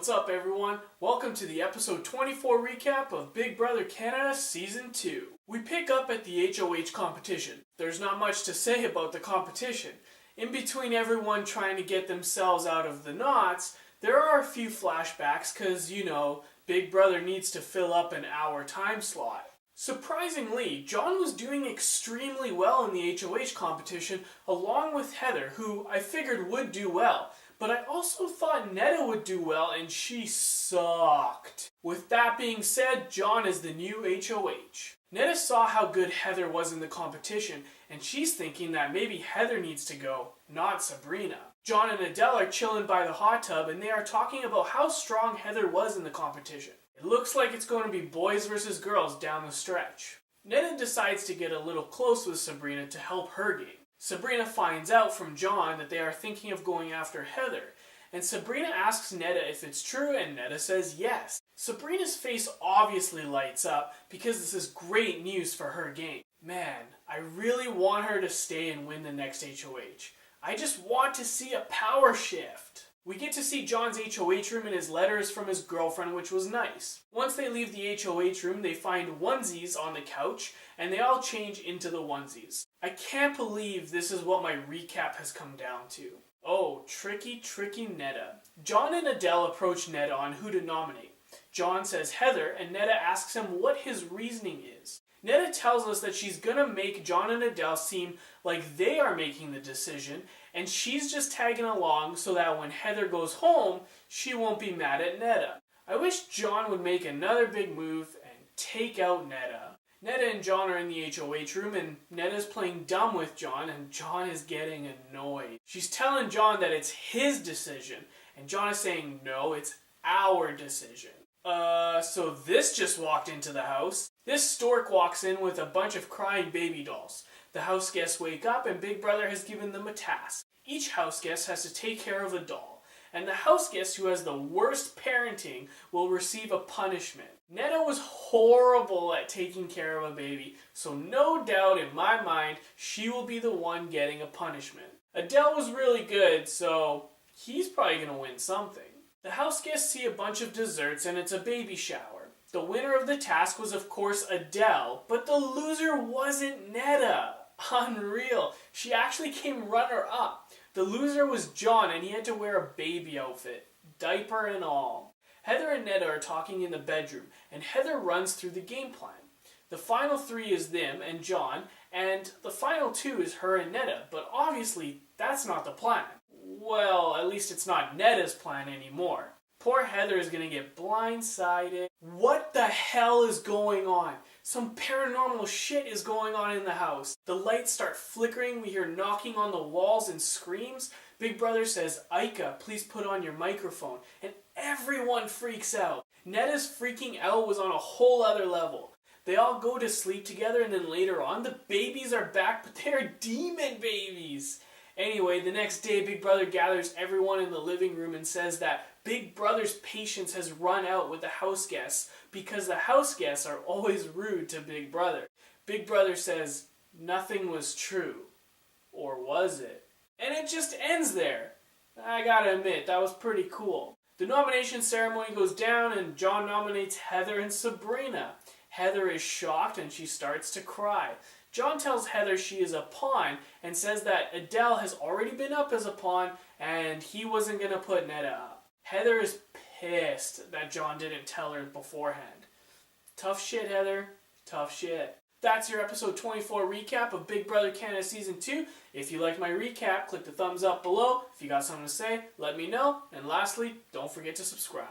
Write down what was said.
What's up, everyone? Welcome to the episode 24 recap of Big Brother Canada Season 2. We pick up at the HOH competition. There's not much to say about the competition. In between everyone trying to get themselves out of the knots, there are a few flashbacks because, Big Brother needs to fill up an hour time slot. Surprisingly, John was doing extremely well in the HOH competition along with Heather, who I figured would do well. But I also thought Netta would do well, and she sucked. With that being said, John is the new HOH. Netta saw how good Heather was in the competition, and she's thinking that maybe Heather needs to go, not Sabrina. John and Adele are chilling by the hot tub, and they are talking about how strong Heather was in the competition. It looks like it's going to be boys versus girls down the stretch. Netta decides to get a little close with Sabrina to help her game. Sabrina finds out from John that they are thinking of going after Heather, and Sabrina asks Netta if it's true, and Netta says yes. Sabrina's face obviously lights up because this is great news for her game. Man, I really want her to stay and win the next HOH. I just want to see a power shift. We get to see John's HOH room and his letters from his girlfriend, which was nice. Once they leave the HOH room, they find onesies on the couch, and they all change into the onesies. I can't believe this is what my recap has come down to. Oh, tricky Netta. John and Adele approach Netta on who to nominate. John says Heather, and Netta asks him what his reasoning is. Netta tells us that she's gonna make John and Adele seem like they are making the decision, and she's just tagging along so that when Heather goes home, she won't be mad at Netta. I wish John would make another big move and take out Netta. Netta and John are in the HOH room, and Netta's playing dumb with John, and John is getting annoyed. She's telling John that it's his decision, and John is saying, no, it's our decision. So this just walked into the house. This stork walks in with a bunch of crying baby dolls. The house guests wake up, and Big Brother has given them a task. Each house guest has to take care of a doll, and the house guest who has the worst parenting will receive a punishment. Netta was horrible at taking care of a baby, so no doubt in my mind, she will be the one getting a punishment. Adele was really good, so he's probably going to win something. The house guests see a bunch of desserts, and it's a baby shower. The winner of the task was, of course, Adele, but the loser wasn't Netta. Unreal. She actually came runner-up. The loser was John, and he had to wear a baby outfit, diaper and all. Heather and Netta are talking in the bedroom, and Heather runs through the game plan. The final three is them and John, and the final two is her and Netta, but obviously that's not the plan. Well, at least it's not Netta's plan anymore. Poor Heather is going to get blindsided. What the hell is going on? Some paranormal shit is going on in the house. The lights start flickering, we hear knocking on the walls and screams. Big Brother says, Ika, please put on your microphone. And everyone freaks out. Netta's freaking out was on a whole other level. They all go to sleep together, and then later on, the babies are back, but they're demon babies. Anyway, the next day, Big Brother gathers everyone in the living room and says that Big Brother's patience has run out with the house guests because the house guests are always rude to Big Brother. Big Brother says, nothing was true. Or was it? And it just ends there. I gotta admit, that was pretty cool. The nomination ceremony goes down, and John nominates Heather and Sabrina. Heather is shocked, and she starts to cry. John tells Heather she is a pawn and says that Adele has already been up as a pawn and he wasn't going to put Netta up. Heather is pissed that John didn't tell her beforehand. Tough shit, Heather. Tough shit. That's your episode 24 recap of Big Brother Canada Season 2. If you liked my recap, click the thumbs up below. If you got something to say, let me know. And lastly, don't forget to subscribe.